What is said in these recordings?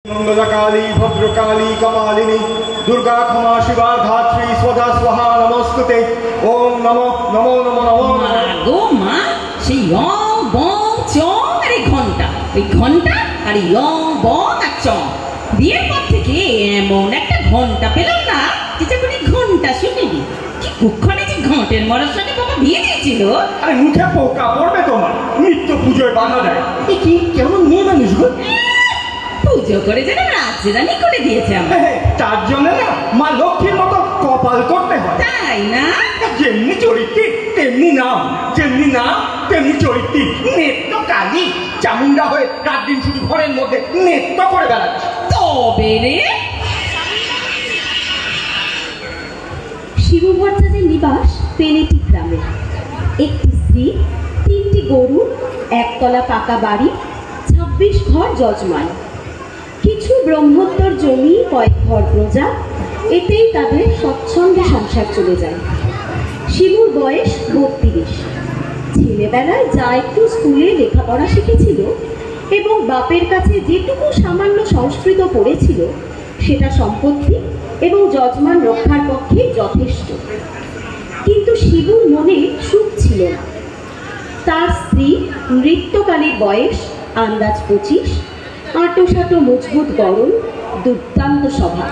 मंगलकाली भद्रकाली कपालिनी दुर्गा क्षमा शिवा धात्री स्वधा स्वाहा नमोस्तुते। ओम नमो नमो नमो नमो गो मा সেই অং বং চং আর এই ঘন্টা আর এই অং বং আর চং বিয়ের পর থেকে এমন একটা ঘন্টা পেলাম না যেটা কোনো ঘন্টা শুনিনি। কি কুক্ষণে যে ঘটের মরার সঙ্গে বাবা বিয়ে দিয়েছিল। আরে মুখে পোকা পড়বে তোমার, নিত্য পুজোয় বাধা দেয়। কি কেমন মেয়ে মানুষ গো, পুজো করে যেন রাজরানি করে দিয়েছে আমার। তার জন্য না মা লক্ষ্মীর মতো কপাল করতে হয়, তাই না? যেমনি চরিত্রী তেমনি নাম, যেমনি নাম তেমনি চরিত্রী। নেত্য কালী চামুন্ডা হয়ে রাত দিন শুধু ঘরের মধ্যে নেত্য করে বেড়াচ্ছে। তবে রে শিবু ভট্টাচার্যের নিবাস পেনেটি গ্রামে। একটি স্ত্রী, 3টি গরু, একতলা পাকা বাড়ি, 26 ঘর যজমান, কিছু ব্রহ্মোত্তর জমি, কয়েক ঘর প্রজা, এতেই তাদের স্বচ্ছন্দে সংসার চলে যায়। শিবুর বয়স 32। ছেলেবেলায় যা একটু স্কুলে লেখাপড়া শিখেছিল এবং বাপের কাছে যেটুকু সামান্য সংস্কৃত পড়েছিল সেটা সম্পত্তি এবং যজমান রক্ষার পক্ষে যথেষ্ট। কিন্তু শিবুর মনে সুখ ছিল না। তার স্ত্রী নৃত্যকালীর বয়স আন্দাজ 25, আঁটোসাঁটো মজবুত গরম, দুর্দান্ত স্বভাব।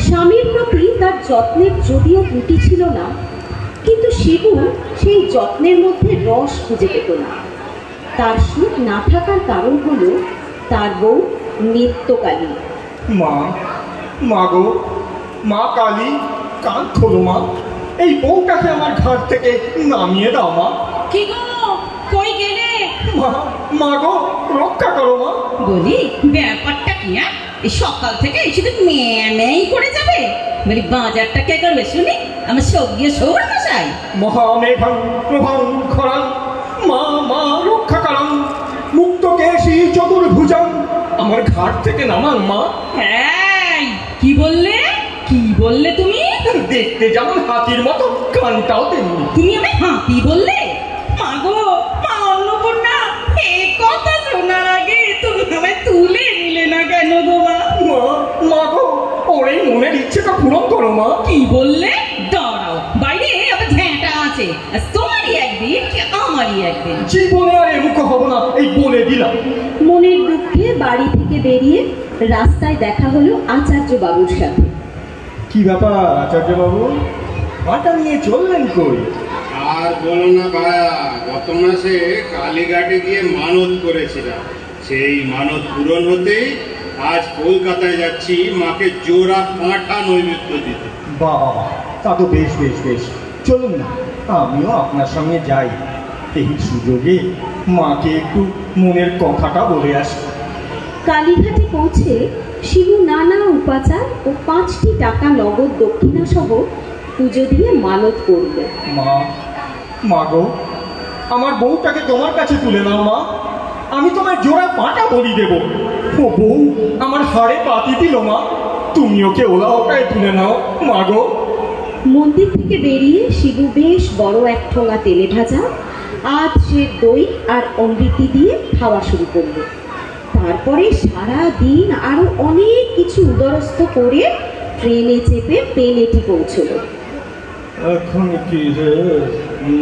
স্বামীর প্রতি তার যত্নের যদিও ত্রুটি ছিল না, কিন্তু শিবু সেই যত্নের মধ্যে রস খুঁজে পেত না। তার সুখ না থাকার কারণ হলো তার বউ নিত্যকালী। মা, মা গো, মা কালী, কান খোলো মা, এই বউটাকে আমার ঘর থেকে নামিয়ে দাও মা। কি গো, কই গেলে? মা, মা গো, রক্ষা করো মা। বলি ব্যাপারটা কি? এই সকাল থেকে শুধু মেয়েই করে যাবে। বলি বাজারটা কে করবে শুনি? আমার সবগিয়ে সৌর মশাই। মহামেঘং প্রভং খরং মা মা রক্ষা করং মুক্ত কেশী চতুর্ভুজং, আমার ঘাট থেকে নামান মা। হ্যাঁ, কি বললে? কি বললে তুমি? দেখতে যেমন হাতির মতো, কানটাও তেমনি। তুমি আমি হাতি বললে? মাগো, মা অন্নপূর্ণা, এই কথা শোনার আগে তুমি আমায় তুলে নিলে না কেন গো মা? মা গো, ওর এই মনের ইচ্ছেটা পূরণ করো মা। কি বললে? দাঁড়াও, বাইরে আবার ঝ্যাঁটা আছে, তোমারই একদিন কি আমারই একদিন। জীবনে আর এমুখ হব না, এই বলে দিলাম। মনের দুঃখে বাড়ি থেকে বেরিয়ে রাস্তায় দেখা হলো আচার্য বাবুর সাথে। কি ব্যাপার আচার্য বাবু, মাটা নিয়ে চললেন কই? আর বলো না ভায়া, গত মাসে কালীঘাটে গিয়ে মানত করেছিলাম। সেই মানত পূরণ হতেই আজ কলকাতায় যাচ্ছি মাকে জোড়া কাঁঠা নৈবেদ্য দিতে। বাবা, তা তো বেশ বেশ বেশ, চলুন না আমিও আপনার সঙ্গে যাই। এই সুযোগে মাকে একটু মনের কথাটা বলে আসি। কালীঘাটে পৌঁছে শিবু নানা উপাচার ও 5টি টাকা নগদ দক্ষিণা সহ পুজো দিয়ে মানত করল। মা, মা গো, আমার বউটাকে তোমার কাছে তুলে নাও মা, আমি তোমার জোড়া পাটা বলি দেব। ও বউ আমার হাড়ে পাতি দিল মা, তুমি ওকে ওলা ওটায় তুলে নাও মা গো। মন্দির থেকে বেরিয়ে শিবু বেশ বড় এক ঠোঙা তেলে ভাজা আধের দই আর অমৃতি দিয়ে খাওয়া শুরু করল। তারপরে সারা দিন আরো অনেক কিছু উদরস্থ করে ট্রেনে চেপে পেনেটি পৌঁছল। এখন কি হে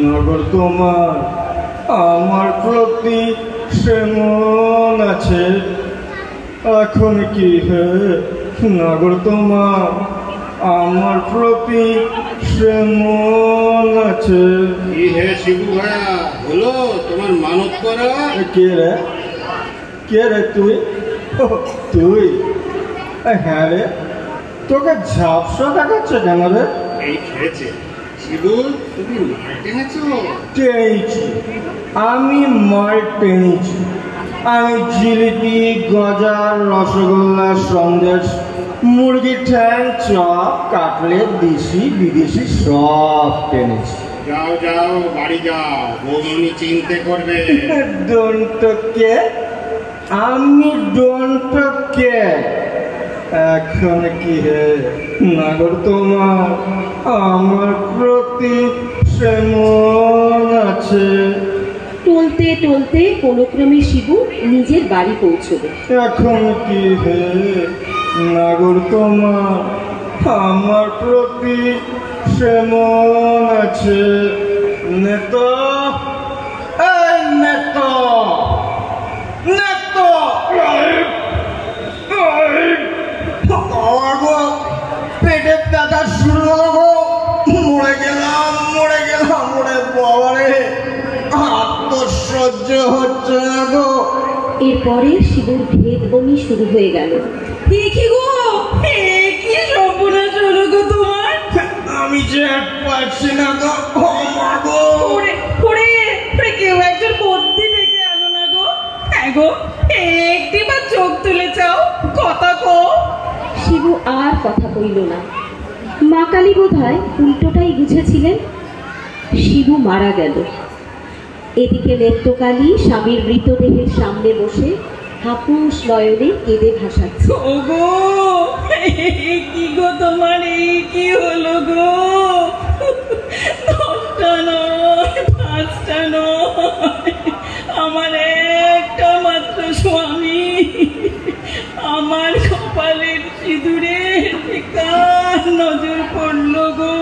নগর তোমার আমার প্রতি সেমন আছে? এখন কি হে নগর তোমার আমার প্রতি সেমন আছে? কি হে শিবু ভাইয়া, হলো তোমার মানত করা? কে রে, কে রে তুই? তুই? হ্যাঁ রে, তোকে ঝাপসা দেখাচ্ছে কেন রে? এই খেয়েছে শিবু, তুমি মাল টেনেছো? টেনেছি, আমি মাল টেনেছি। আমি জিলিপি, গজা, রসগোল্লা, সন্দেশ, মুরগি ঠ্যাং, চপ, কাটলেট, দেশি বিদেশি সব টেনেছি। যাও যাও, বাড়ি যাও, বৌমনি চিনতে করবে। ডোন্ট কে, আমি ডোন্ট কে। এখন কি হে নাগর তোমার আমার প্রতি সেমন আছে? টলতে টলতে কোনোক্রমে শিবু নিজের বাড়ি পৌঁছবে। এখন কি হে নাগর তোমার আমার প্রতি সেমন আছে? নেতা এই নেতা নেতা পেটের ব্যথা শুরু হলো, মরে গেলাম ওরে বাবারে, আত্মসহ্য হচ্ছে না গো। এরপরে শিবুর ভেদ বমি শুরু হয়ে গেল। কি গো, কি সর্বনাশ হলো গো তোমার? আমি যে পারছি না গো, কেউ একজন বদ্যি ডেকে আনো না গো। হ্যাঁ গো, একটিবার চোখ তুলে চাও, কথা কো। শিবু আর কথা কইল না। মা কালী বোধহয় উল্টোটাই বুঝেছিলেন। শিবু মারা গেল। এদিকে নেত্রকালী স্বামীর মৃতদেহের সামনে বসে হাপুস নয়নে কেঁদে ভাসাচ্ছে। ও গো, কি গো তোমার, কি হলো গো? 10টা নয়, 5টা নয়, আমার একটা মাত্র স্বামী, আমার কপালের সিঁদুরের কার নজর পড়লো গো।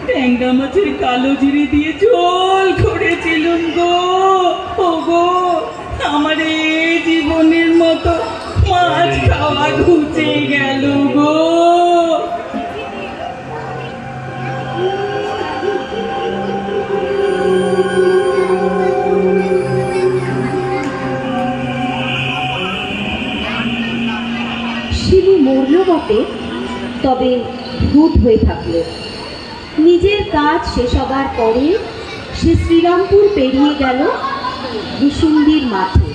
ট্যাংরা মাছের কালো জিরে দিয়ে ঝোল করেছিলুম গো। ও গো, আমার এই জীবনের মতো মাছ খাওয়া ঘুচে গেল গো। শিবু মরল বটে, তবে ভূত হয়ে থাকলো। নিজের কাজ শেষ হবার পরে সে শ্রীরামপুর পেরিয়ে গেল ভূসুন্দির মাঠে।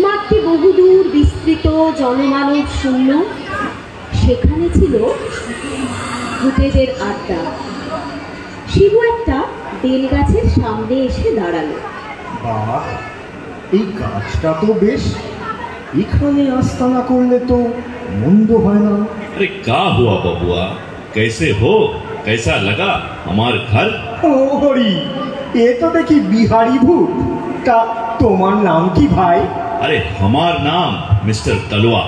মাঠটি বহুদূর বিস্তৃত, জনমানব শূন্য। সেখানে ছিল ভূতেদের আড্ডা। শিবু একটা বেল গাছের সামনে এসে দাঁড়ালো। বাহ, এই গাছটা তো বেশ, এখানে আস্তানা করলে তো মন্দ হয় না। अरे क्या हुआ बबुआ, कैसे हो, कैसा लगा हमार घर? ও হরি, এ তো দেখি বিহারি ভূত। তা তোমার নাম কি ভাই? अरे हमार नाम मिस्टर तलवा।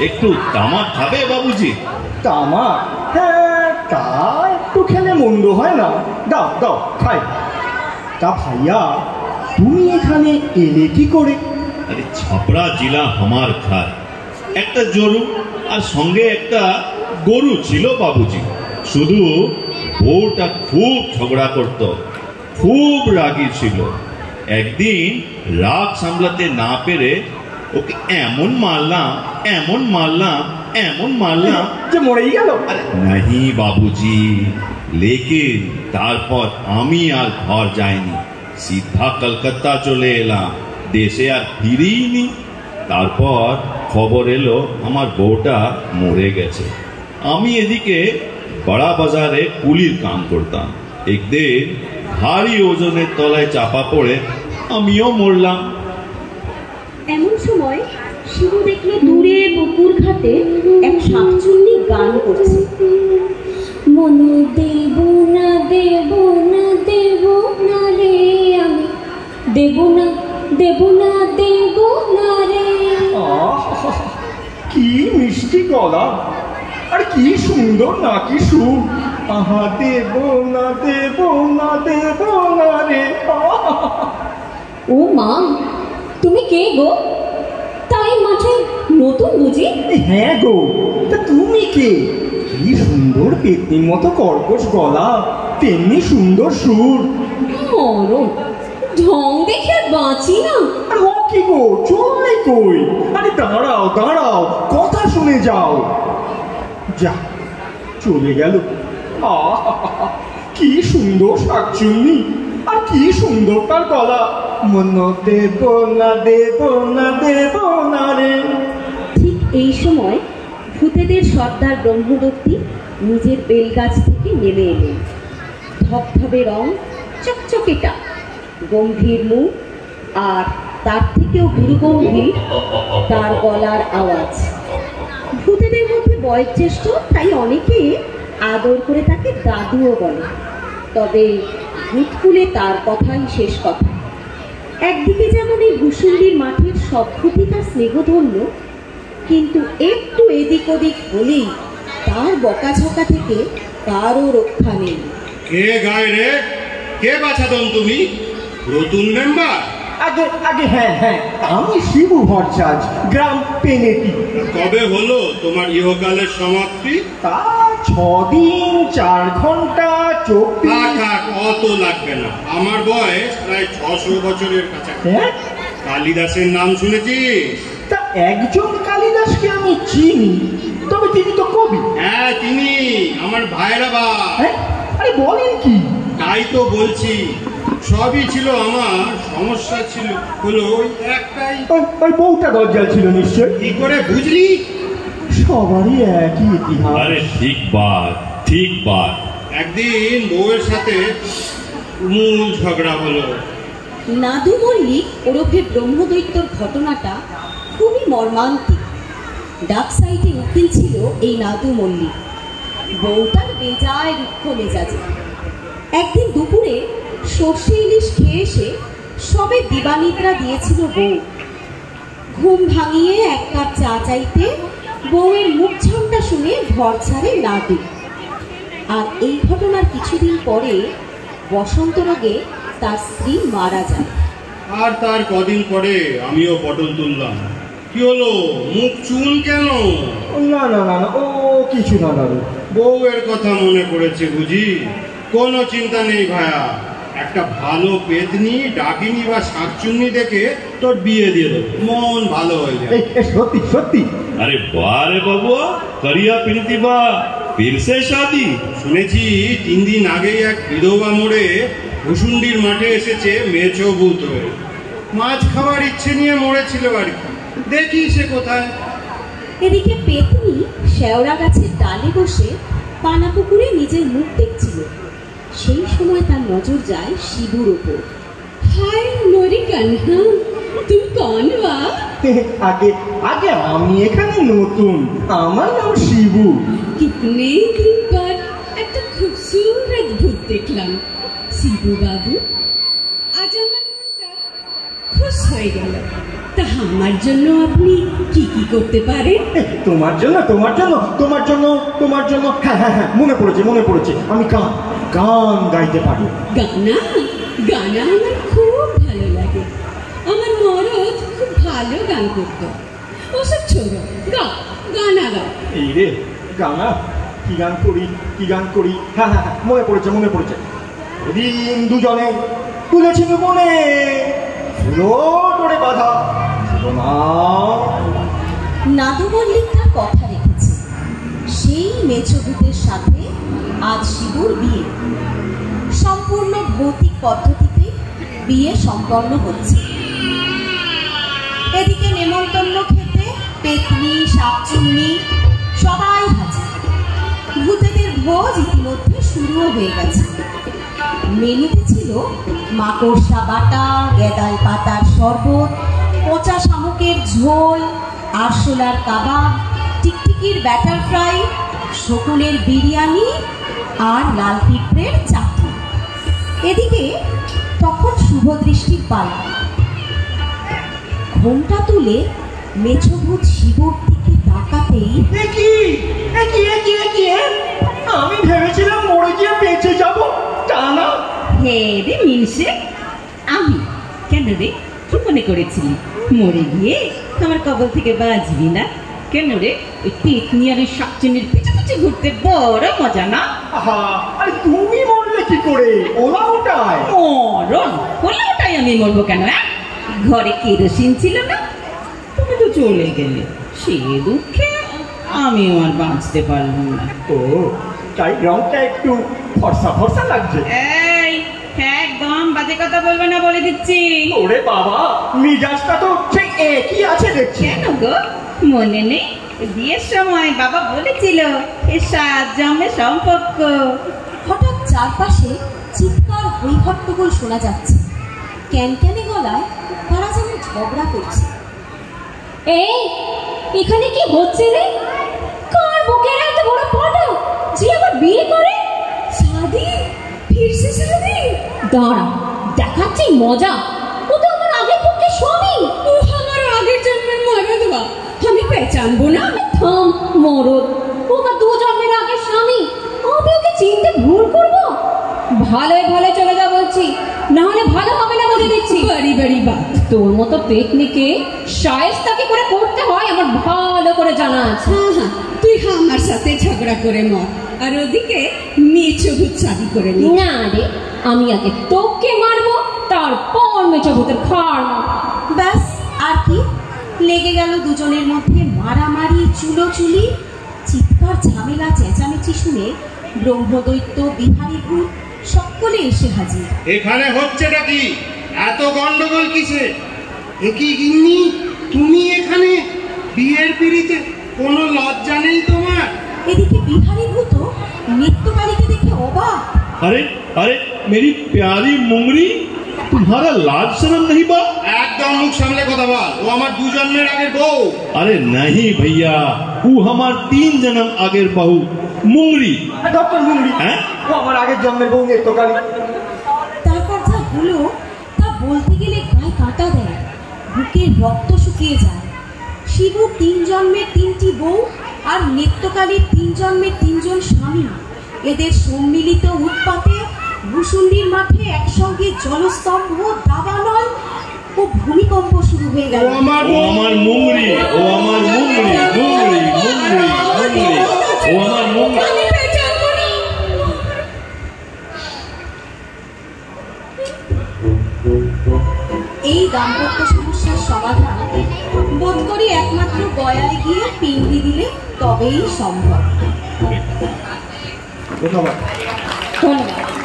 एक तो तामा खाबे बाबूजी? তামা? হ্যাঁ, তা একটু খেলে মন্দ হয় না। দাও দাও খাই। তা ভাইয়া, তুমি এখানে এলে কি করে? अरे छपरा जिला हमार घर। একটা জরু আর সঙ্গে একটা গরু ছিল বাবুজি। শুধু বউটা খুব ঝগড়া করত, খুব রাগী ছিল। একদিন রাগ সামলাতে না পেরে ওকে এমন মারলাম যে মরেই গেল? আরে नहीं বাবুজি, লেকিন তারপর আমি আর ঘর যাইনি, সিধা কলকাতা চলে এলাম। দেশে আর ফিরিনি। তারপর খবর এলো আমার বউটা মরে গেছে। আমি এদিকে বড়া বাজারে কুলির কাম করতাম। একদিন ভারী ওজনের তলায় চাপা পড়ে আমিও মরলাম। এমন সময় শিবু দেখলো দূরে পুকুর ঘাটে এক শাকচুন্নি গান করছে। মন দেব না দেব না দেব না রে, আমি দেব না দেব না দেব না রে। কি মিষ্টি গলা, আর কি সুন্দর নাকি সুর। আহা দেব না দেব না দেব না রে। ও মা, তুমি কে গো? তাই মাঠে নতুন বুঝি? হ্যাঁ গো, তা তুমি কে? কি সুন্দর পেতনির মতো কর্কশ গলা, তেমনি সুন্দর সুর। মরণ, ঢং দেখে আর বাঁচি না। আর ও কি গো, চললে কই? আরে দাঁড়াও দাঁড়াও, কথা শুনে যাও। যা, চলে গেল। কি সুন্দর শাকচুন্নি, আর কি সুন্দর তার গলা। মন দেব না দেব না দেব না রে। ঠিক এই সময় ভূতেদের সর্দার ব্রহ্মদত্তী নিজের বেলগাছ থেকে নেমে এলেন। ধবধবে রং, চকচকে টাক, গম্ভীর মুখ, আর তার থেকেও গুরুগম্ভীর তার গলার আওয়াজ। ভূতেদের মধ্যে বয়োজ্যেষ্ঠ, তাই অনেকে আদর করে তাকে দাদুও বলে। তবে ভূতকুলে তার কথাই শেষ কথা। একদিকে যেমন এই ভূসুন্ডির মাঠের সব ক্ষতি তার স্নেহধন্য, কিন্তু একটু এদিক ওদিক হলেই তার বকাঝকা থেকে কারও রক্ষা নেই। কে গায় রে? কে বাছাদন তুমি? নতুন মেম্বার? আগে আগে হ্যাঁ হ্যাঁ, আমি শিবু ভট্টাচার্য, গ্রাম পেনেটি। কবে হলো তোমার ইহকালের সমাপ্তি? তা 6 দিন 4 ঘন্টা 24। থাক, অত লাগবে না। আমার বয়স প্রায় 600 বছরের কাছাকাছি। হ্যাঁ, কালিদাসের নাম শুনেছিস? তা একজন কালিদাসকে আমি চিনি, তবে তিনি তো কবি। হ্যাঁ, তিনি আমার ভাইরা বা। হ্যাঁ, আরে বলেন কি? তাই তো বলছি, সবই ছিল আমার, সমস্যা ছিল হলো ওই একটাই। ওই বউটা দরজাল ছিল নিশ্চয়। কি করে বুঝলি? সবারই একই ইতিহাস। আরে ঠিক বাত। একদিন বউয়ের সাথে মূল ঝগড়া হলো। নাদু মল্লিক ওরফে ব্রহ্মদৈত্যর ঘটনাটা খুবই মর্মান্তিক। ডাক সাইডে উকিল ছিল এই নাদু মল্লিক। বউটার বেজায় রুক্ষ মেজাজে। একদিন দুপুরে সর্ষে ইলিশ খেয়ে এসে সবে দিবানিদ্রা দিয়েছিল বউ। ঘুম ভাঙিয়ে 1 কাপ চা চাইতে বউয়ের মুখ ঝামটা শুনে ঘর ছাড়ে নাদু। আর এই ঘটনার কিছুদিন পরে বসন্ত রোগে তার স্ত্রী মারা যায়। আর তার কদিন পরে আমিও পটল তুললাম। কি হলো, মুখ চুন কেন? না না না না, ও কিছু না দাদু। বউয়ের কথা মনে পড়েছে বুঝি? কোনো চিন্তা নেই ভায়া, একটা ভালো পেতনি, ডাকিনি বা শাকচুন্নি দেখে তোর বিয়ে দিয়ে দেবো, মন ভালো হয়ে যাবে। এই সত্যি সত্যি? अरे वाह रे बबुआ, करिया पिनती बा, फिर से शादी? শুনেছি 3 দিন আগেই এক বিধবা মোড়ে ভুসুন্ডির মাঠে এসেছে মেছো ভূত হয়ে। মাছ খাওয়ার ইচ্ছে নিয়ে মরেছিল আর কি। দেখি সে কোথায়। এদিকে পেতনি শেওড়া গাছের ডালে বসে পানা পুকুরে নিজের মুখ দেখছিল। সেই সময় তার নজর যায় শিবুর ওপর। হায় মরি কান্হা, তুমি কন বা? আগে আগে আমি এখানে নতুন, আমার নাম শিবু। कितने दिन बाद একটা খুবসুরত ভূত দেখলাম। শিবু বাবু, আজ আমার মনটা খুশ হয়ে গেল। তা আমার জন্য আপনি কি কি করতে পারেন? তোমার জন্য তোমার জন্য তোমার জন্য তোমার জন্য হ্যাঁ হ্যাঁ হ্যাঁ, মনে পড়েছে। আমি গান গাইতে পারি। গানা গানা আমার খুব ভালো লাগে। আমার মরদ খুব ভালো গান করতো। ওসব ছোড়ো, গানা গা। এই রে গানা, কি গান করি হ্যাঁ হ্যাঁ হ্যাঁ, মনে পড়েছে। ওদিন দুজনে তুলেছিল মনে ফুলো ডোরে বাঁধা না। নাদু মল্লিক তার কথা রেখেছে। সেই মেছো ভূতের সাথে আজ শিবুর বিয়ে। সম্পূর্ণ ভৌতিক পদ্ধতিতে বিয়ে সম্পন্ন হচ্ছে। এদিকে নেমন্তন্ন খেতে পেতনি, শাকচুন্নি সবাই হাজির। ভূতেদের ভোজ ইতিমধ্যে শুরুও হয়ে গেছে। মেনুতে ছিল মাকড়সা বাটা, গেদাল পাতার শরবত, পচা শামুকের ঝোল, আরশোলার কাবাব, টিকটিকির ব্যাটার ফ্রাই, শকুনের বিরিয়ানি আর লাল পিঁপড়ের চাটনি। এদিকে তখন শুভদৃষ্টির পালা। ঘোমটা তুলে মেছোভূত শিবুর দিকে তাকাতেই আমি ভেবেছিলাম মরে গিয়ে বেঁচে যাবো, তা না। হে রে মিনসে, আমি কেন রে? কি মনে করেছিলি মরে গিয়ে আমার কবল থেকে বাঁচবি না? কেন রে? ওই পেতনি আর ওই শাকচুন্নির পিছু পিছু ঘুরতে বড় মজা না? আহা, আরে তুমি মরলে কি করে? ওলা ওটায় মরণ হলে ওটাই আমি মরবো কেন? ঘরে কেরোসিন ছিল না, তুমি তো চলে গেলে। সে দুঃখে আমিও আর বাঁচতে পারলাম না। ও, তাই রংটা একটু ফর্সা লাগছে। এই একদম বাজে কথা বলবে না বলে দিচ্ছি। ওরে বাবা, মিজাজটা তো ঠিক একই আছে দেখছি। কেন গো, মনে নেই? বিয়ের সময় বাবা বলেছিল এ 7 জন্মের সম্পর্ক। হঠাৎ চারপাশে চিৎকার হইহট্টগোল শোনা যাচ্ছে। ক্যানক্যানে গলায় তারা যেন ঝগড়া করছে। এই, এখানে কি হচ্ছে রে? কার বুকের এত বড় পটা যে আবার বিয়ে করে? শাদি? ফিরছে শাদি? দাঁড়া, দেখাচ্ছি মজা। ও তো আমার আগের পক্ষে স্বামী। ও আমার আগের জন্মের মরদ বা, আমি পেঁচানবো না। থাম মরদ, ও বা 2 জন্মের আগের স্বামী। আমি ওকে চিনতে ভুল করবো? ভালোই ভালো চলে যা বলছি, না হলে ভালো হবে না বলে দিচ্ছি। বাড়ি বাড়ি বাত। তোর মতো পেটনিকে শায়েস্তা কি করে করতে হয় আমার ভালো করে জানা আছে। হ্যাঁ হ্যাঁ, তুই আমার সাথে ঝগড়া করে মর, আর ওদিকে মেয়ে ভূত শাদি করে নি। না রে, আমি আগে তোকে মারবো, তারপর মেচো ভূতের খাড় মারবো। ব্যাস, আর কি? লেগে গেল দুজনের মধ্যে মারামারি, চুলোচুলি, চিৎকার, ঝামেলা, চেঁচামেচি শুনে ব্রহ্মদৈত্য, বিহারী ভূত সকলে এসে হাজির। এখানে হচ্ছেটা কি? এত গন্ডগোল কিসে? একই গিন্নি, তুমি এখানে বিয়ের পিড়িতে? কোনো লজ্জা নেই তোমার? এদিকে বিহারী ভূত নিত্যকালীকে দেখে অবাক। अरे अरे मेरी प्यारी मुंगरी, तुम्हारा लाज शर्म नहीं बा? একদম মুখ সামলে কথা বল। ও আমার 2 জন্মের আগের বউ। अरे नहीं भैया, वो हमार 3 जन्म आगे बहू मुंगरी। ডক্টর মুংরি, হ্যাঁ? ও আমার আগের জন্মের বউ নিত্যকালী। তারপর যা হলো তা বলতে গেলে গায়ে কাঁটা দেয়, বুকের রক্ত শুকিয়ে যায়। শিবু 3 জন্মের 3টি বউ আর নিত্যকালীর 3 জন্মের 3 জন স্বামী, এদের সম্মিলিত উৎপাতে ভূষুণ্ডির মাঠে একসঙ্গে জলস্তম্ভ, দাবানল ও ভূমিকম্প শুরু হয়ে গেল। वो हमार मुंगरी, वो हमार मुंगरी, मुंगरी, मुंगरी, मुंगरी, वो हमार मुंगरी। আমি পেঁচানবো না। এই দাম্পত্য সমস্যার সমাধান বোধ করি একমাত্র গয়ায় গিয়ে পিণ্ডি দিলে তবেই সম্ভব। ধন্যবাদ। ধন্যবাদ।